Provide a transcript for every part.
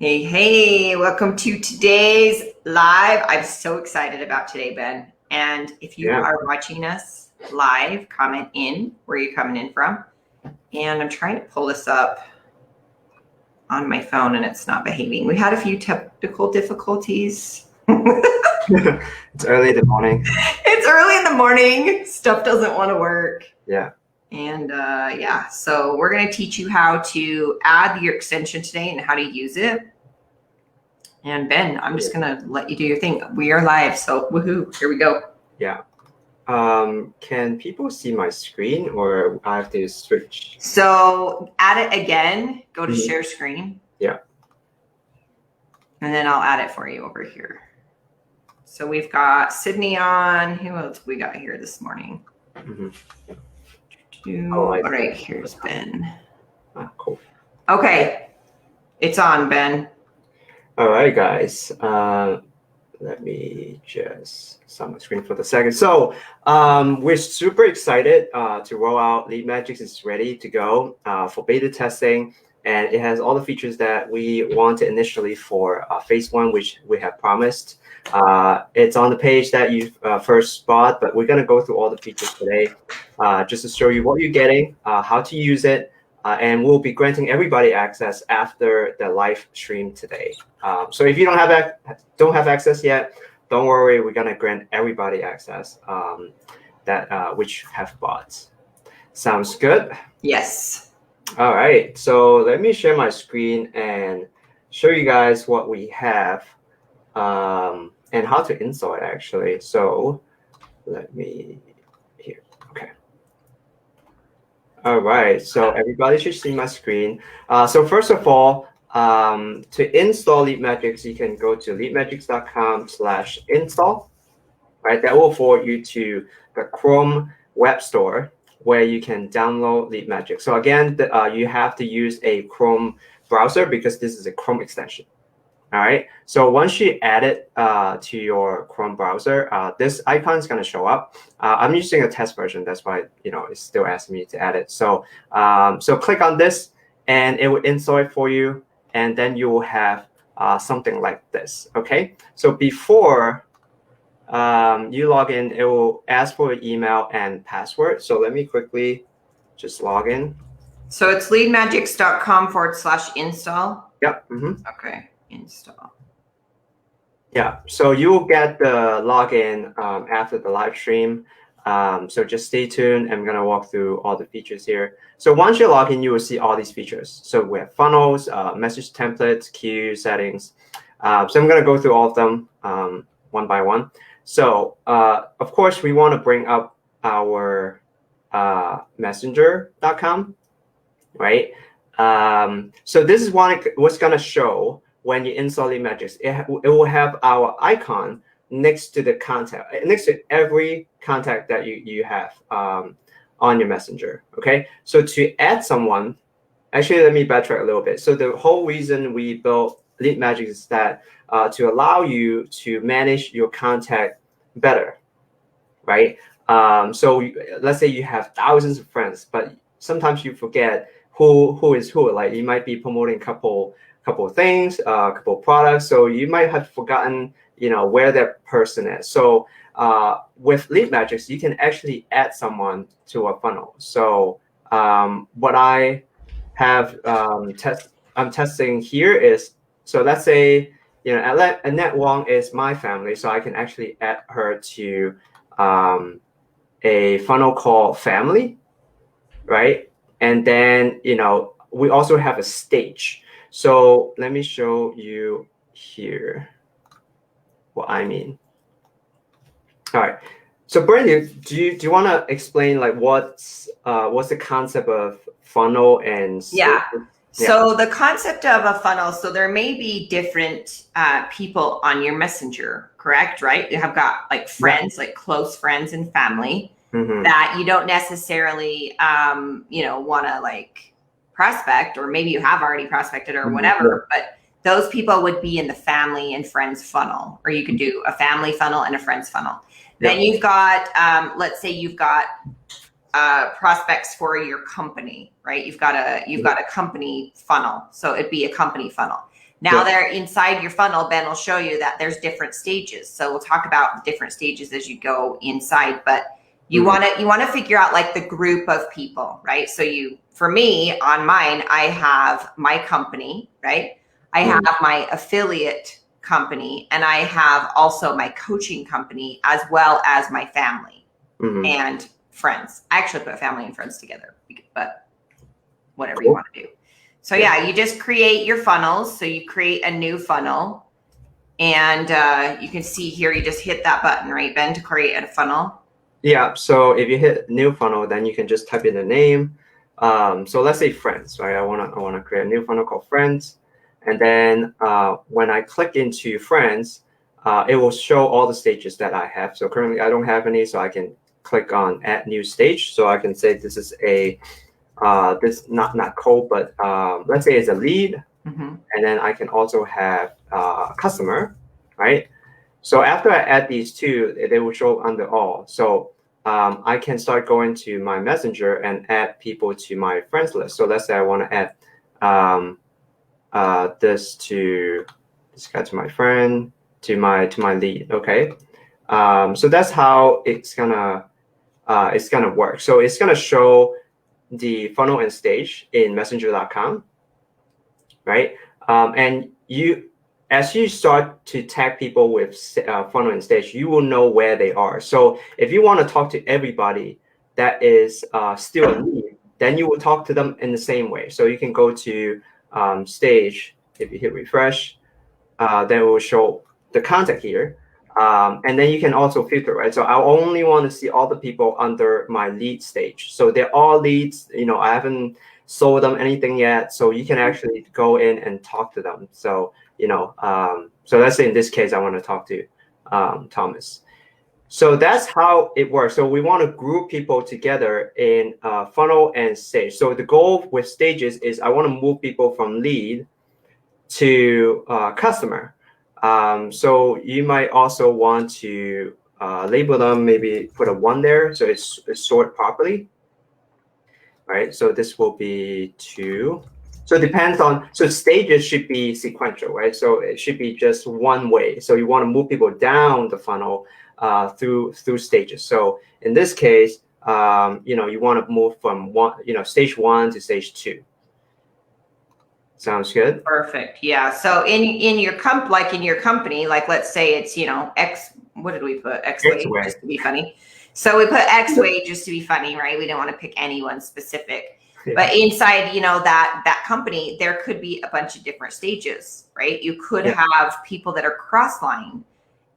Hey, welcome to today's live. I'm so excited about today, Ben. And if you are watching us live, comment in where you're coming in from. And I'm trying to pull this up on my phone and it's not behaving. We had a few technical difficulties. It's early in the morning. It's early in the morning. Stuff doesn't want to work. Yeah. And so we're going to teach you how to add your extension today and how to use it. And Ben, I'm just going to let you do your thing. We are live, so woohoo, here we go. Yeah. Can people see my screen or I have to switch? So add it again, go to share screen. Yeah. And then I'll add it for you over here. So we've got Sydney on. Who else we got here this morning? All right, here's Ben. Cool. Okay, it's on, Ben. All right, guys. Let me just stop my screen for a second. So we're super excited to roll out LeadMagicX. Is ready to go for beta testing. And it has all the features that we wanted initially for phase 1, which we have promised. It's on the page that you first bought, but we're going to go through all the features today just to show you what you're getting, how to use it, and we'll be granting everybody access after the live stream today. So if you don't have access yet, don't worry. We're going to grant everybody access which have bought. Sounds good? Yes. All right, so let me share my screen and show you guys what we have and how to install it actually. So let me here. Okay. All right, so everybody should see my screen. So first of all, to install LeadMagicX, you can go to leadmagicx.com/install. Right, that will forward you to the Chrome web store, where you can download LeadMagicX. So again, you have to use a Chrome browser because this is a Chrome extension. All right. So once you add it to your Chrome browser, this icon is going to show up. I'm using a test version. That's why it's still asking me to add it. So so click on this, and it will install it for you, and then you will have something like this. Okay. So before you log in, it will ask for your email and password. So let me quickly just log in. So it's leadmagicx.com/install. Yep. Okay, install. Yeah. So you will get the login after the live stream. So just stay tuned. I'm gonna walk through all the features here. So once you log in, you will see all these features. So we have funnels, message templates, queue settings. So I'm gonna go through all of them one by one. So, of course, we want to bring up our messenger.com, right? So this is what's going to show when you install LeadMagicX. It will have our icon next to the contact, next to every contact that you have on your messenger, okay? So to add someone, actually, let me backtrack a little bit. So the whole reason we built LeadMagicX is that to allow you to manage your contact better, right? So let's say you have thousands of friends, but sometimes you forget who is who. Like you might be promoting a couple things, a couple products, so you might have forgotten, where that person is. So with LeadMagicX, you can actually add someone to a funnel. So what I have I'm testing here is, so let's say Annette Wong is my family, so I can actually add her to a funnel called family, right? And then we also have a stage. So let me show you here what I mean. All right. So Brandon, do you want to explain like what's the concept of funnel and stage? Yeah. So the concept of a funnel, so there may be different people on your messenger, correct? Right? You have got like friends, like close friends and family that you don't necessarily, want to like prospect, or maybe you have already prospected or whatever, but those people would be in the family and friends funnel, or you could do a family funnel and a friends funnel. Then you've got, let's say you've got prospects for your company, right? You've got a company funnel, so it'd be a company funnel. Now they're inside your funnel. Ben will show you that there's different stages. So we'll talk about the different stages as you go inside, but you want to figure out like the group of people, right? So for me on mine, I have my company, right? I have my affiliate company, and I have also my coaching company, as well as my family and friends. I actually put family and friends together, but whatever you want to do. So yeah, you just create your funnels. So you create a new funnel, and you can see here, you just hit that button, right, Ben, to create a funnel. Yeah. So if you hit new funnel, then you can just type in the name. So let's say friends, right? I wanna create a new funnel called friends, and then when I click into friends, it will show all the stages that I have. So currently I don't have any, so I can click on add new stage. So I can say this is a this not code, but let's say it's a lead, and then I can also have a customer, right? So after I add these two, they will show under all. So I can start going to my messenger and add people to my friends list. So let's say I want to add this guy to my friend, to my lead. Okay. So that's how it's gonna work. So it's gonna show the funnel and stage in messenger.com, right? And as you start to tag people with funnel and stage, you will know where they are. So if you want to talk to everybody that is still a lead, then you will talk to them in the same way. So you can go to stage. If you hit refresh, then it will show the contact here. And then you can also filter, right? So I only want to see all the people under my lead stage. So they're all leads. I haven't sold them anything yet. So you can actually go in and talk to them. So, so let's say in this case, I want to talk to Thomas. So that's how it works. So we want to group people together in funnel and stage. So the goal with stages is I want to move people from lead to customer. So you might also want to label them, maybe put a 1 there so it's sorted properly, right? So this will be 2. So it depends on, so stages should be sequential, right? So it should be just one way. So you want to move people down the funnel through stages. So in this case, you want to move from stage 1 to stage 2. Sounds good. Perfect. Yeah. So in your company, like let's say it's X. What did we put? X way just to be funny. So we put X way just to be funny, right? We didn't want to pick anyone specific. Yeah. But inside, that company, there could be a bunch of different stages, right? You could have people that are cross-line,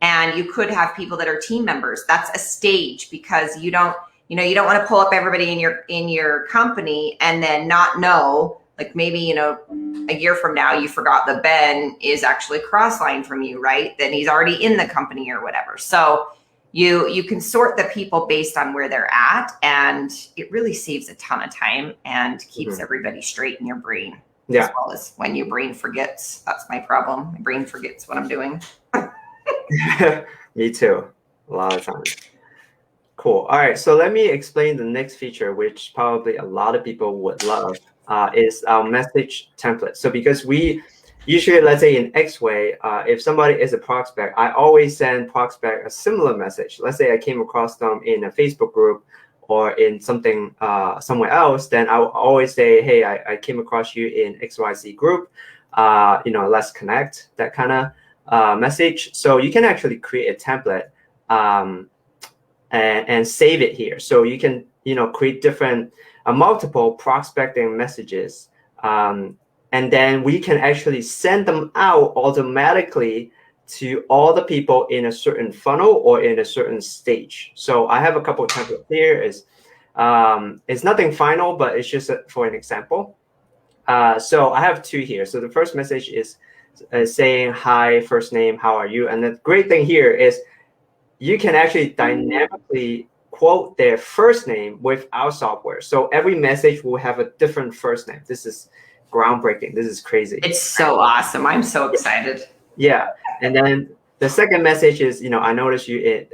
and you could have people that are team members. That's a stage, because you don't want to pull up everybody in your company and then not know. Like maybe, a year from now, you forgot that Ben is actually cross-line from you, right? Then he's already in the company or whatever. So you can sort the people based on where they're at, and it really saves a ton of time and keeps everybody straight in your brain. Yeah. As well as when your brain forgets. That's my problem. My brain forgets what I'm doing. Me too. A lot of times. Cool. All right. So let me explain the next feature, which probably a lot of people would love. Is our message template. So because we usually, let's say in X-Way, if somebody is a prospect, I always send prospect a similar message. Let's say I came across them in a Facebook group or in something somewhere else, then I'll always say, hey, I came across you in XYZ group. Let's connect, that kind of message. So you can actually create a template and save it here. So you can, create different multiple prospecting messages, and then we can actually send them out automatically to all the people in a certain funnel or in a certain stage. So I have a couple of templates here. It's nothing final, but it's just for an example. So I have 2 here. So the first message is saying, hi, first name, how are you? And the great thing here is you can actually dynamically quote their first name with our software. So every message will have a different first name. This is groundbreaking. This is crazy. It's so awesome. I'm so excited. Yeah. And then the second message is, I noticed you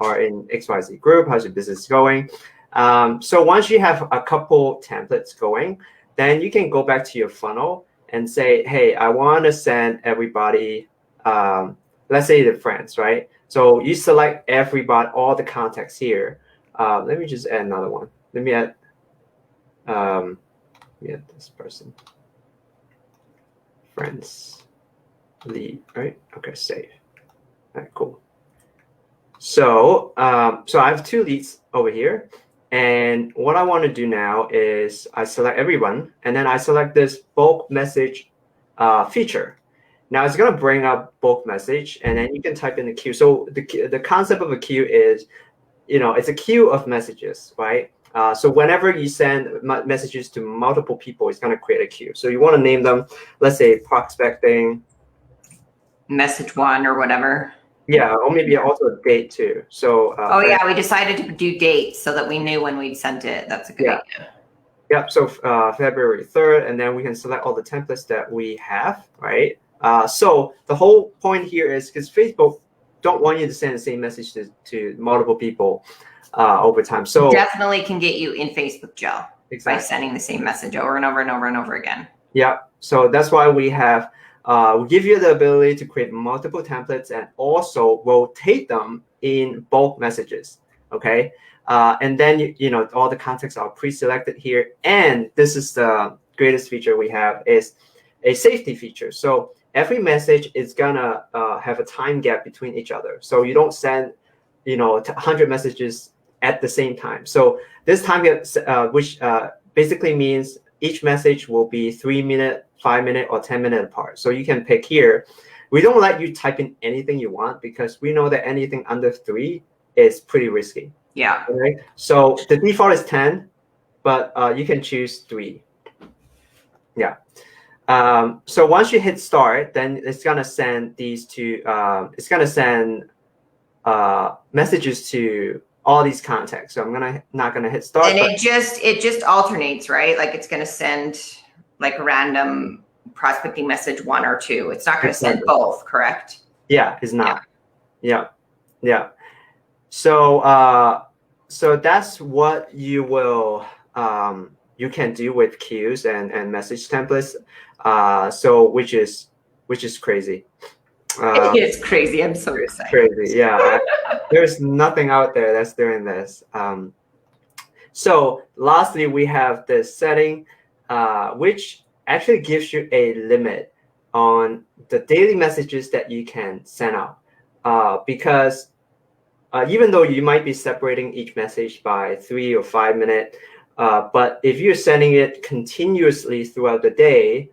are in XYZ group. How's your business going? So once you have a couple templates going, then you can go back to your funnel and say, hey, I want to send everybody, let's say the friends, right? So you select everybody, all the contacts here. Let me just add another one. Let me add this person. Friends, lead, right? Okay, save. All right, cool. So, so I have 2 leads over here. And what I want to do now is I select everyone, and then I select this bulk message feature. Now it's going to bring up bulk message, and then you can type in the queue. So the concept of a queue is, it's a queue of messages, right? So whenever you send messages to multiple people, it's going to create a queue. So you want to name them, let's say prospecting message 1 or whatever. Yeah, or maybe also a date too. So we decided to do dates so that we knew when we'd sent it. That's a good idea. Yeah, so February 3rd, and then we can select all the templates that we have, right? So the whole point here is because Facebook don't want you to send the same message to multiple people over time. So definitely can get you in Facebook jail by sending the same message over and over and over and over again. Yeah, so that's why we have we give you the ability to create multiple templates and also rotate them in bulk messages. Okay, and then all the contacts are pre-selected here. And this is the greatest feature we have, is a safety feature. So every message is gonna have a time gap between each other. So you don't send 100 messages at the same time. So this time gap, which basically means each message will be 3-minute, 5-minute, or 10-minute apart. So you can pick here. We don't let you type in anything you want because we know that anything under 3 is pretty risky. Yeah. Okay. So the default is 10, but you can choose 3. Yeah. So once you hit start, then it's gonna send these to. It's gonna send messages to all these contacts. So I'm not gonna hit start. And it just alternates, right? Like it's gonna send like a random prospecting message 1 or 2. It's not gonna send both, correct? Yeah, it's not. Yeah. So so that's what you will you can do with queues and message templates. So which is crazy. It's crazy. I'm so excited. Crazy, yeah. There's nothing out there that's doing this. So lastly, we have this setting, which actually gives you a limit on the daily messages that you can send out. Because even though you might be separating each message by 3 or 5 minutes, but if you're sending it continuously throughout the day,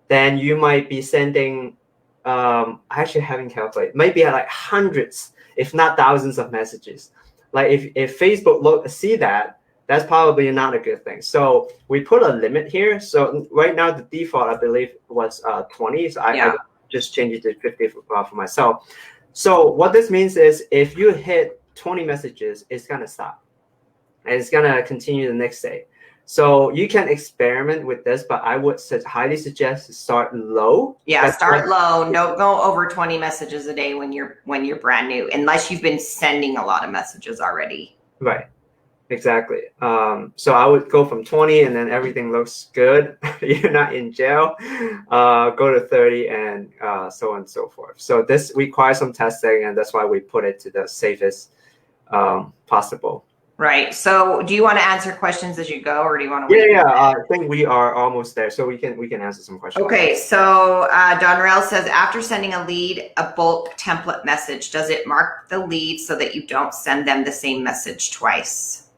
then you might be sending, I actually haven't calculated, maybe like hundreds, if not thousands of messages. Like if Facebook see that, that's probably not a good thing. So we put a limit here. So right now the default, I believe, was 20. So I just changed it to 50 for myself. So what this means is if you hit 20 messages, it's gonna stop. And it's gonna continue the next day. So you can experiment with this, but I would highly suggest to start low. Yeah, start low. Don't go over 20 messages a day when you're brand new, unless you've been sending a lot of messages already. Right. Exactly. So I would go from 20, and then everything looks good. You're not in jail. Go to 30, and so on and so forth. So this requires some testing, and that's why we put it to the safest possible. Right. So do you want to answer questions as you go, or do you want to wait? Yeah. I think we are almost there, so we can answer some questions. Okay. So Donrell says, after sending a lead a bulk template message, does it mark the lead so that you don't send them the same message twice?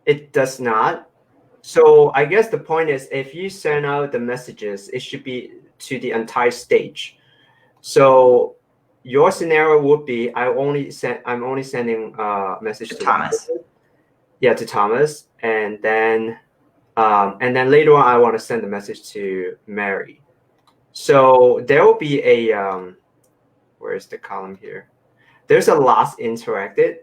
It does not. So I guess the point is, if you send out the messages, it should be to the entire stage. So your scenario would be, I'm only sending a message to Thomas. Yeah, to Thomas, and then later on I want to send the message to Mary. So there will be a where's the column here? There's a last interacted.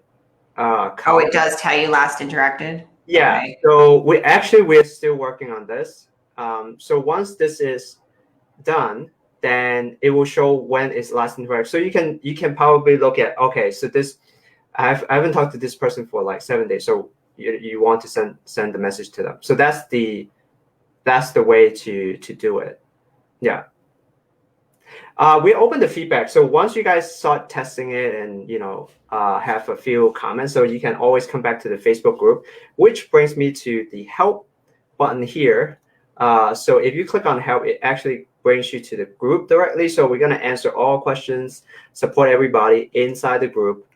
Oh, it does tell you last interacted? Yeah. Okay. So we're still working on this. So once this is done, then it will show when it's last interacted. So you can probably look at, okay, so this I haven't talked to this person for like 7 days. So you want to send the message to them. So that's that's the way to do it. Yeah. We open the feedback. So once you guys start testing it and, have a few comments, so you can always come back to the Facebook group, which brings me to the help button here. So if you click on help, it actually brings you to the group directly. So we're going to answer all questions, support everybody inside the group.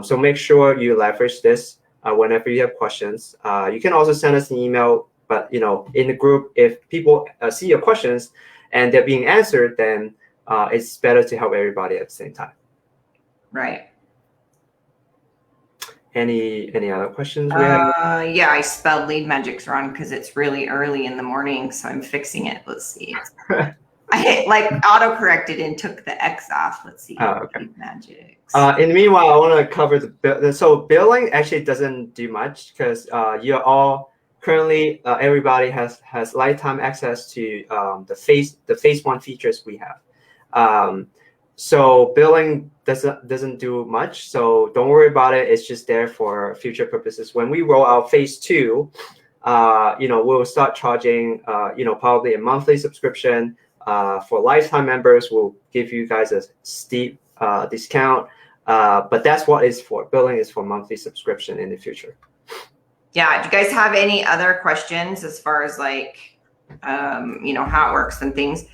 So make sure you leverage this whenever you have questions. You can also send us an email, but in the group, if people see your questions and they're being answered, then it's better to help everybody at the same time. Right. Any other questions? Yeah, I spelled LeadMagicX wrong because it's really early in the morning, so I'm fixing it. Let's see. I hit auto-corrected and took the X off. Let's see. Okay. LeadMagicX. In the meanwhile, I want to cover so billing actually doesn't do much because you're all currently everybody has lifetime access to the phase 1 features we have. So billing doesn't do much, so don't worry about it. It's just there for future purposes. When we roll out phase 2, we'll start charging probably a monthly subscription. For lifetime members, we'll give you guys a steep discount, but that's what is for. Billing is for monthly subscription in the future. Yeah. Do you guys have any other questions as far as how it works and things?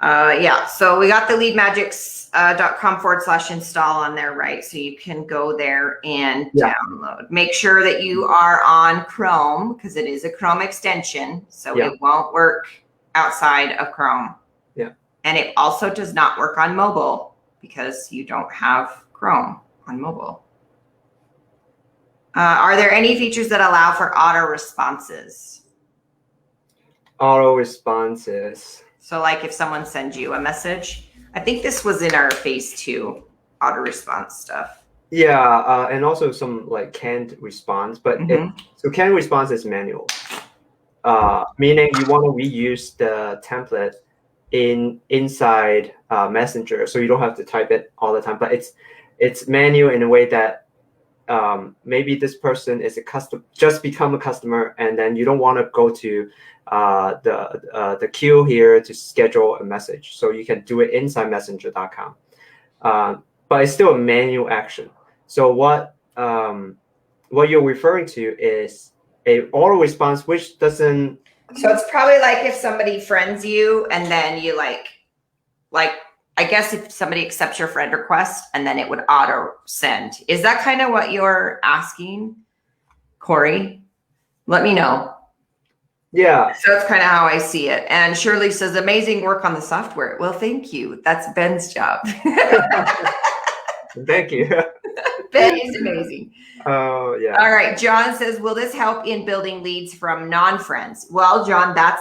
Yeah, so we got the leadmagicx.com/install on there, right? So you can go there and download. Make sure that you are on Chrome because it is a Chrome extension, so it won't work outside of Chrome. Yeah. And it also does not work on mobile because you don't have Chrome on mobile. Are there any features that allow for auto responses? Auto responses. So if someone sends you a message, I think this was in our phase 2 auto response stuff. Yeah, and also some canned response, but so canned response is manual, meaning you want to reuse the template inside Messenger, so you don't have to type it all the time. But it's manual in a way that maybe this person is just become a customer, and then you don't want to go to the queue here to schedule a message. So you can do it inside messenger.com. But it's still a manual action. So what you're referring to is a auto response, which doesn't. So it's probably if somebody friends you and then you I guess if somebody accepts your friend request and then it would auto send. Is that kind of what you're asking, Corey? Let me know. Yeah. So that's kind of how I see it. And Shirley says, amazing work on the software. Well, thank you. That's Ben's job. Thank you. Ben is amazing. Oh, yeah. All right. John says, will this help in building leads from non-friends? Well, John, that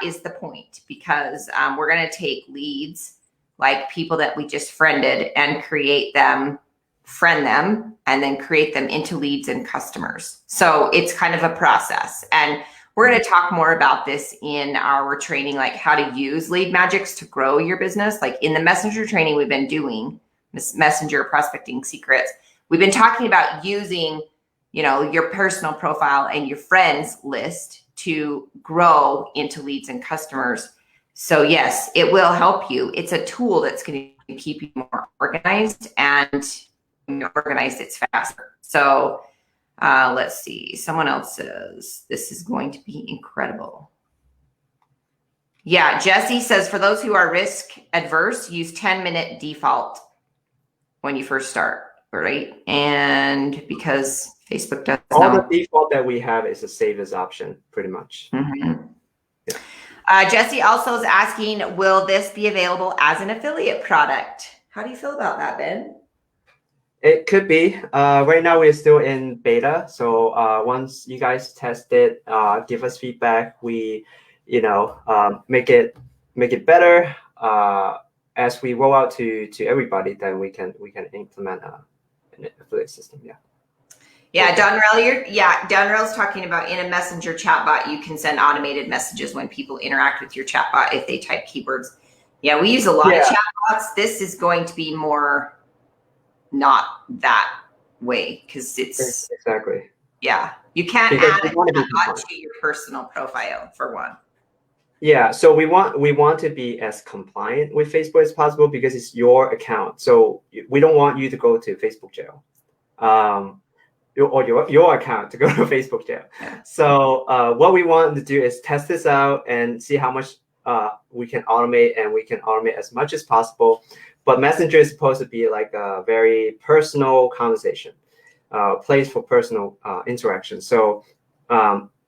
is the point, because we're going to take leads like people that we just friended and friend them, and then create them into leads and customers. So it's kind of a process. And we're going to talk more about this in our training, how to use LeadMagicX to grow your business. In the messenger training we've been doing, this messenger prospecting secrets, we've been talking about using, your personal profile and your friends list to grow into leads and customers. So yes, it will help you. It's a tool that's going to keep you more organized, and when you're organized, it's faster. So let's see. Someone else says, this is going to be incredible. Yeah, Jesse says, for those who are risk adverse, use 10-minute default when you first start, right? And because Facebook does the default that we have is a save as option, pretty much. Mm-hmm. Yeah. Jesse also is asking, will this be available as an affiliate product? How do you feel about that, Ben? It could be. Right now, we're still in beta. So once you guys test it, give us feedback. We, make it better. As we roll out to everybody, then we can implement an affiliate system. Yeah. Yeah, Donrell's talking about in a messenger chatbot, you can send automated messages when people interact with your chatbot if they type keywords. Yeah, we use a lot of chatbots. This is going to be more not that way because it's exactly. Yeah, You can't Because add we a want to be chat compliant. to your personal profile, for one. Yeah, so we want to be as compliant with Facebook as possible because it's your account. So we don't want you to go to Facebook jail, or your account to go to Facebook jail. Yeah. So what we want to do is test this out and see how much we can automate, and we can automate as much as possible. But Messenger is supposed to be like a very personal conversation, place for personal interaction. So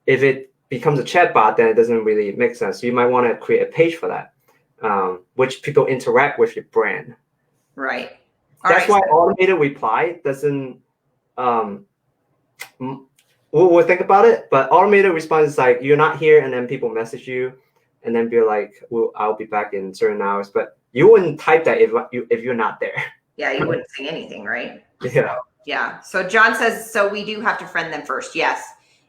if it becomes a chatbot, then it doesn't really make sense. You might want to create a page for that, which people interact with your brand. Right. That's why automated reply doesn't. We'll think about it, but automated response is like you're not here, and then people message you, and then be like, "Well, I'll be back in certain hours." But you wouldn't type that if you're not there. Yeah, you wouldn't say anything, right? Yeah. So, yeah. So John says, so we do have to friend them first. Yes.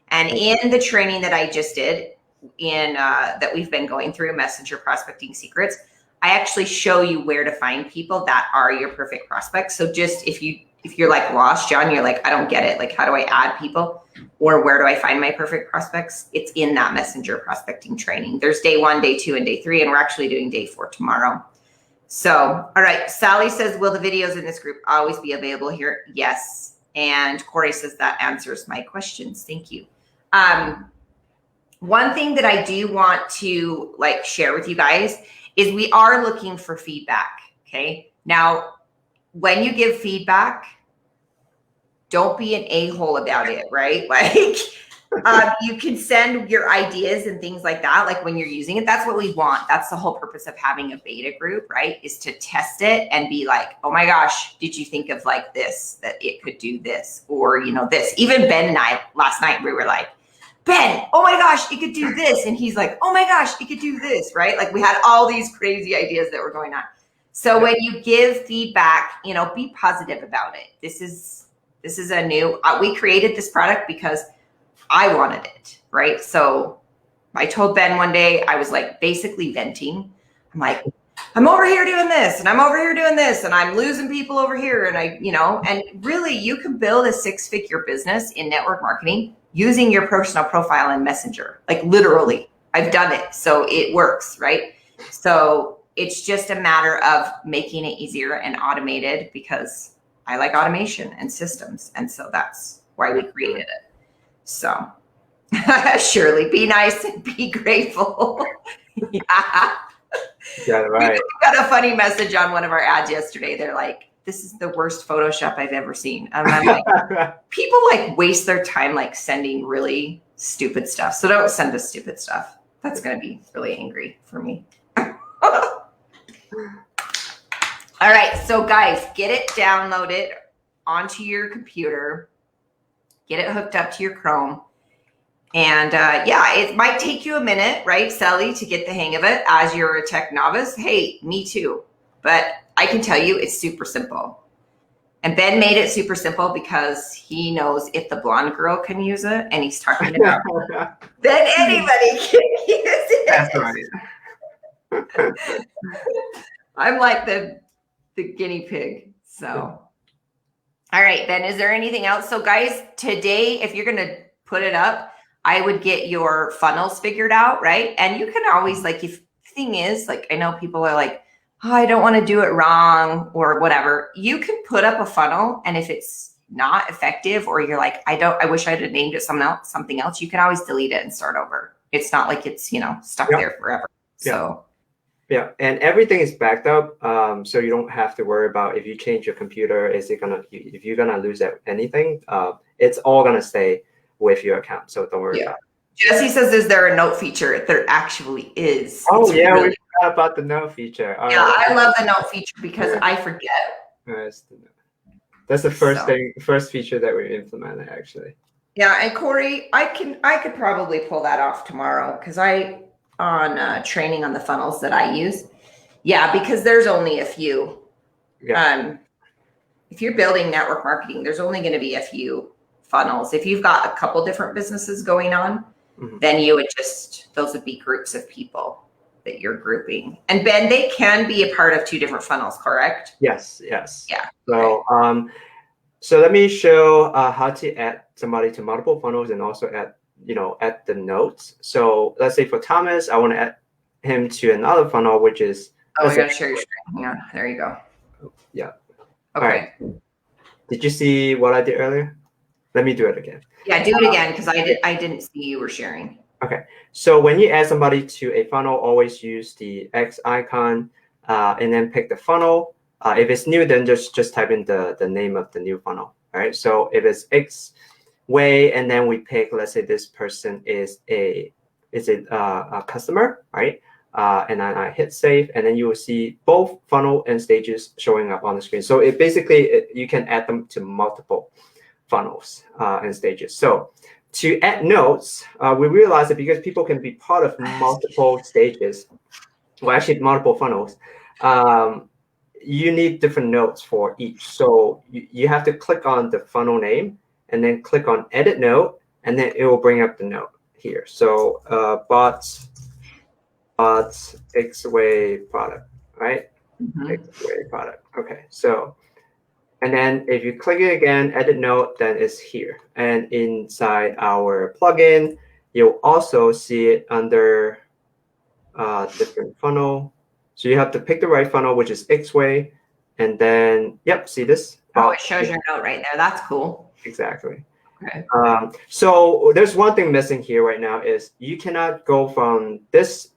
And in the training that I just did that we've been going through, Messenger Prospecting Secrets, I actually show you where to find people that are your perfect prospects. So just if you're like lost, John, you're like, I don't get it. Like, how do I add people, or where do I find my perfect prospects? It's in that Messenger prospecting training. There's day 1, day 2, and day 3, and we're actually doing day 4 tomorrow. So, all right. Sally says, will the videos in this group always be available here? Yes. And Corey says that answers my questions. Thank you. One thing that I do want to share with you guys is we are looking for feedback. Okay. Now, when you give feedback, don't be an a-hole about it, right? You can send your ideas and things like that. Like when you're using it, that's what we want. That's the whole purpose of having a beta group, right? Is to test it and be like, oh my gosh, did you think of like this, that it could do this, or, this? Even Ben and I last night, we were like, Ben, oh my gosh, it could do this. And he's like, oh my gosh, it could do this, right? Like we had all these crazy ideas that were going on. So when you give feedback, be positive about it. This is a new, we created this product because I wanted it, right? So I told Ben one day, I was like basically venting. I'm like, I'm over here doing this, and I'm over here doing this, and I'm losing people over here. And and really you can build a 6-figure business in network marketing using your personal profile in Messenger. Like literally, I've done it. So it works, right? So it's just a matter of making it easier and automated, because I like automation and systems. And so that's why we created it. So Shirley, be nice and be grateful. Yeah. Yeah, right. We got a funny message on one of our ads yesterday. They're like, this is the worst Photoshop I've ever seen. And I'm like, people waste their time sending really stupid stuff. So don't send us stupid stuff. That's going to be really angry for me. All right. So guys, get it downloaded onto your computer. Get it hooked up to your Chrome. And it might take you a minute, right, Sally, to get the hang of it as you're a tech novice. Hey, me too. But I can tell you it's super simple. And Ben made it super simple because he knows if the blonde girl can use it, and he's talking about then anybody can use it. That's right. I'm like the guinea pig. So, all right, Ben, is there anything else? So guys, today, if you're going to put it up, I would get your funnels figured out, right? And you can always if the thing is, I know people are like, oh, I don't want to do it wrong or whatever. You can put up a funnel, and if it's not effective, or you're like, I wish I'd have named it something else, you can always delete it and start over. It's not like it's, stuck there forever. So. Yeah, and everything is backed up, so you don't have to worry about if you change your computer, if you're gonna lose anything. It's all gonna stay with your account, so don't worry about it. Jesse says, is there a note feature? There actually is. Oh, yeah, we forgot about the note feature. I love the note feature because I forget. That's the first feature that we implemented, actually. Yeah, and Corey, I could probably pull that off tomorrow, because on training on the funnels that I use. Yeah, because there's only a few. Yeah. If you're building network marketing, there's only going to be a few funnels. If you've got a couple different businesses going on, then those would be groups of people that you're grouping. And Ben, they can be a part of 2 different funnels, correct? Yes. Yeah. So So let me show how to add somebody to multiple funnels and also add the notes. So let's say for Thomas, I want to add him to another funnel, which is. Oh, I gotta share your screen. Yeah, there you go. Yeah. Okay. All right. Did you see what I did earlier? Let me do it again. Yeah, do it again because I didn't see you were sharing. Okay. So when you add somebody to a funnel, always use the X icon and then pick the funnel. If it's new, then just type in the name of the new funnel. All right. So if it's X way, and then we pick, let's say this person is a customer, right? And then I hit save, and then you will see both funnel and stages showing up on the screen. So it basically you can add them to multiple funnels and stages. So to add notes, we realized that because people can be part of multiple stages, well, actually multiple funnels, you need different notes for each. So you have to click on the funnel name and then click on edit note, and then it will bring up the note here. So bots X-Way product, right? X-Way product. Okay, so, and then if you click it again, edit note, then it's here. And inside our plugin, you'll also see it under different funnel. So you have to pick the right funnel, which is X-Way, and then, yep, see this? Oh, it shows your note right there. That's cool. Exactly. Okay. So there's one thing missing here right now is you cannot go from this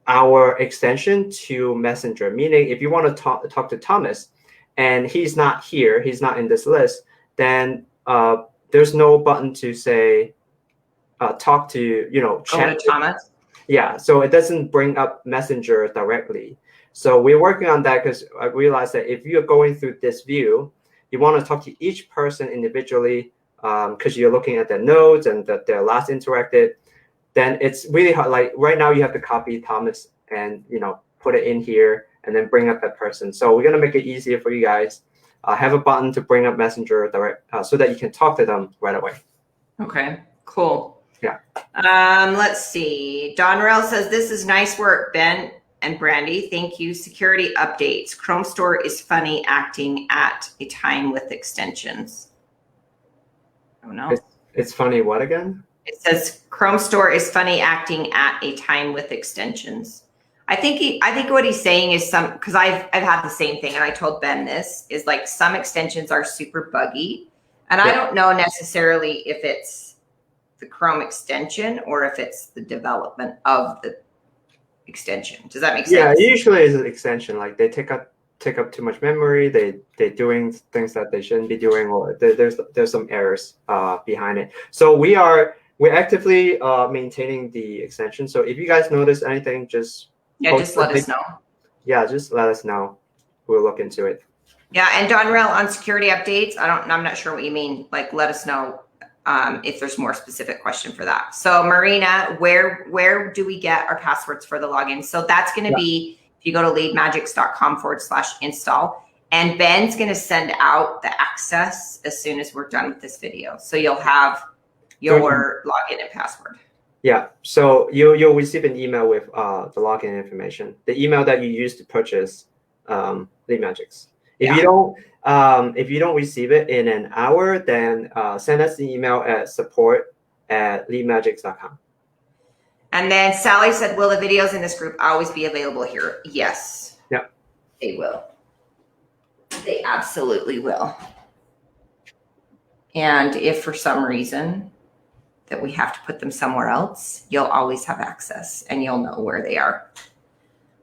our extension to Messenger. Meaning, if you want to talk to Thomas, and he's not here, he's not in this list, then there's no button to say talk to chat to Thomas. Yeah, so it doesn't bring up Messenger directly. So we're working on that because I realized that if you're going through this view, you want to talk to each person individually because you're looking at their notes and their last interacted. Then it's really hard. Like right now, you have to copy Thomas and put it in here and then bring up that person. So we're gonna make it easier for you guys. Have a button to bring up Messenger direct so that you can talk to them right away. Okay, cool. Yeah. Let's see. Donrell says, this is nice work, Ben and Brandy. Thank you. Security updates. Chrome Store is funny acting at a time with extensions. Oh no. It's funny what again? It says Chrome Store is funny acting at a time with extensions. I think what he's saying is because I've had the same thing, and I told Ben this, is like some extensions are super buggy. And I don't know necessarily if it's the Chrome extension or if it's the development of the extension. Does that make sense? Yeah, usually it's an extension. Like they take up too much memory. They're doing things that they shouldn't be doing, or there's some errors behind it. So we're actively maintaining the extension. So if you guys notice anything, just let us know. Yeah, just let us know. We'll look into it. Yeah, and Donrell, on security updates, I'm not sure what you mean. Like, let us know if there's more specific question for that. So Marina, where do we get our passwords for the login? So that's going to be, if you go to leadmagicx.com/install, and Ben's going to send out the access as soon as we're done with this video. So you'll have your login and password. Yeah, so you'll receive an email with the login information, the email that you use to purchase LeadMagicX. If you don't receive it in an hour, then send us an email at support@leadmagicx.com. And then Sally said, will the videos in this group always be available here? Yes. Yep. They will. They absolutely will. And if for some reason that we have to put them somewhere else, you'll always have access and you'll know where they are.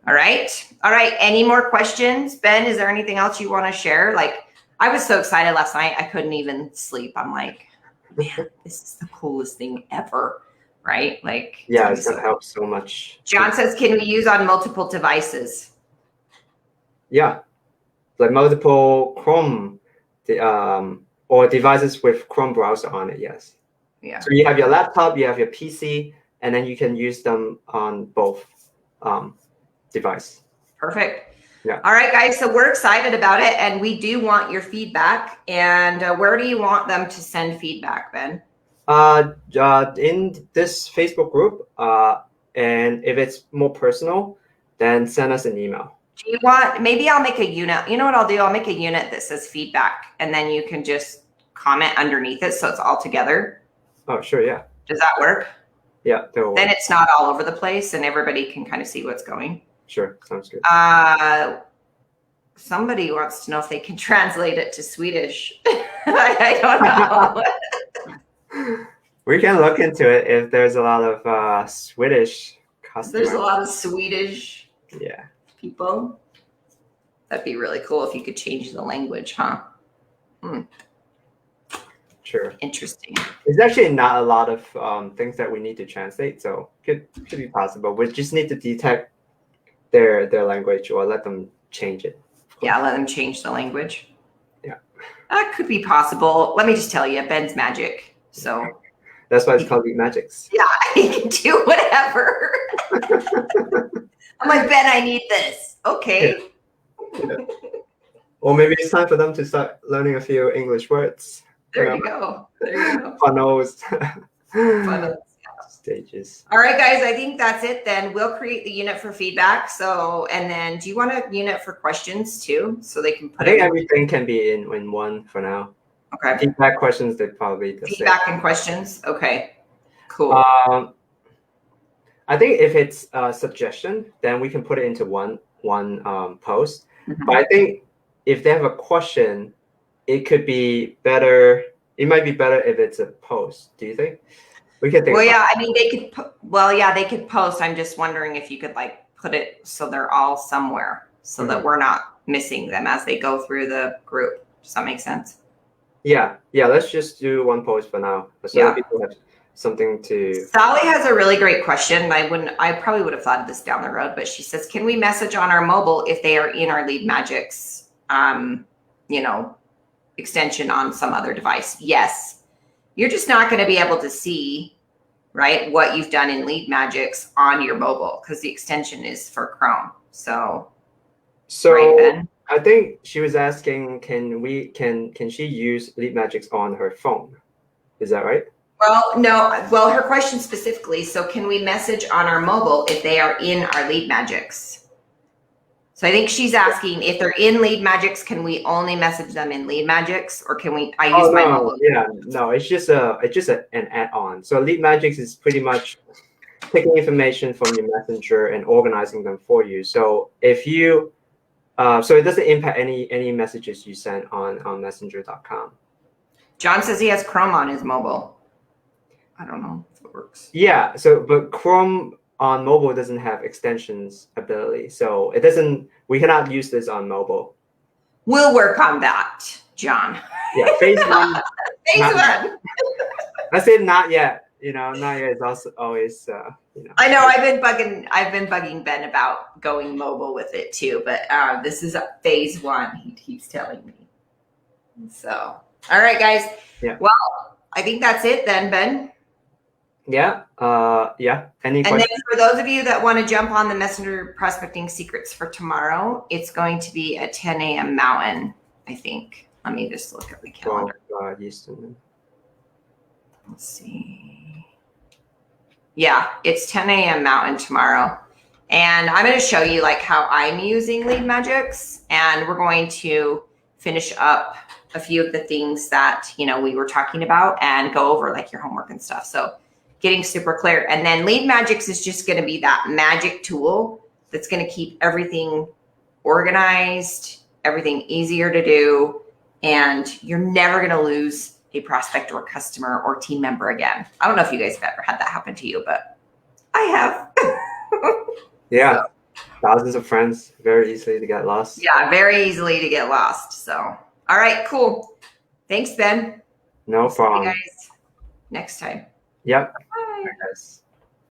All right. All right. Any more questions? Ben, is there anything else you want to share? Like, I was so excited last night. I couldn't even sleep. I'm like, man, this is the coolest thing ever. Right? Like, yeah, it's going to help so much. John says, can we use on multiple devices? Yeah. Like multiple Chrome or devices with Chrome browser on it. Yes. Yeah. So you have your laptop, you have your PC, and then you can use them on both device. Perfect. Yeah. All right, guys. So we're excited about it, and we do want your feedback. And where do you want them to send feedback, Ben? In this Facebook group, and if it's more personal, then send us an email. Do you want, maybe I'll make a unit. You know what I'll do? I'll make a unit that says feedback, and then you can just comment underneath it so it's all together. Oh, sure, yeah. Does that work? Yeah, that will Then work. it's not all over the place and everybody can kind of see what's going. Sure, sounds good. Somebody wants to know if they can translate it to Swedish. I don't know. We can look into it if there's a lot of Swedish customers. There's a lot of Swedish people. That'd be really cool if you could change the language, huh? Sure. Interesting. There's actually not a lot of things that we need to translate, so could be possible. We just need to detect their language or let them change it. Yeah, let them change the language. Yeah. That could be possible. Let me just tell you, Ben's magic. So that's why it's called LeadMagicX. Yeah, he can do whatever. I'm like, Ben, I need this. Okay. Yeah. Or maybe it's time for them to start learning a few English words. There you go. There you go. Funnels. Funnels. Stages. All right, guys, I think that's it then. We'll create the unit for feedback. So, and then do you want a unit for questions too? So they can put I think everything can be in one for now. Okay. Feedback questions, they probably the feedback same. And questions. Okay, cool. I think if it's a suggestion, then we can put it into one post. But I think if they have a question, it could be better. It might be better if it's a post. Do you think? We can think. Well, yeah. I mean, they could. Well, yeah, they could post. I'm just wondering if you could like put it so they're all somewhere, so that we're not missing them as they go through the group. Does that make sense? Yeah. Let's just do one post for now, so people have something to. Sally has a really great question. I probably would have thought of this down the road, but she says, "Can we message on our mobile if they are in our LeadMagicX, extension on some other device?" Yes. You're just not going to be able to see, right, what you've done in LeadMagicX on your mobile because the extension is for Chrome. So right, Ben? I think she was asking, can she use LeadMagicX on her phone? Is that right? Well, no. Well, her question specifically. So can we message on our mobile if they are in our LeadMagicX? So I think she's asking if they're in LeadMagicX, can we only message them in LeadMagicX, or can we? I use my mobile. Yeah, no, it's just an add-on. So LeadMagicX is pretty much taking information from your messenger and organizing them for you. So if you, so it doesn't impact any messages you send on messenger.com. John says he has Chrome on his mobile. I don't know if it works. Yeah. So, but Chrome on mobile doesn't have extensions ability, so it doesn't. We cannot use this on mobile. We'll work on that, John. Yeah, phase one. Phase one. I said not yet. Not yet is also always. I know I've been bugging Ben about going mobile with it too, but this is phase one. He keeps telling me. So, all right, guys. Yeah. Well, I think that's it then, Ben. Yeah. Any questions? And then for those of you that want to jump on the Messenger Prospecting Secrets for tomorrow, it's going to be at 10 a.m. Mountain, I think. Let me just look at the calendar. Eastern. Let's see. Yeah, it's 10 a.m. Mountain tomorrow. And I'm going to show you like how I'm using LeadMagicX. And we're going to finish up a few of the things that, we were talking about and go over like your homework and stuff. So getting super clear. And then LeadMagicX is just going to be that magic tool that's going to keep everything organized, everything easier to do. And you're never going to lose a prospect or customer or team member again. I don't know if you guys have ever had that happen to you, but I have. Yeah. So. Thousands of friends, very easily to get lost. Yeah, very easily to get lost. So, all right, cool. Thanks, Ben. No problem. See you guys next time. Yep. Bye. Bye, guys.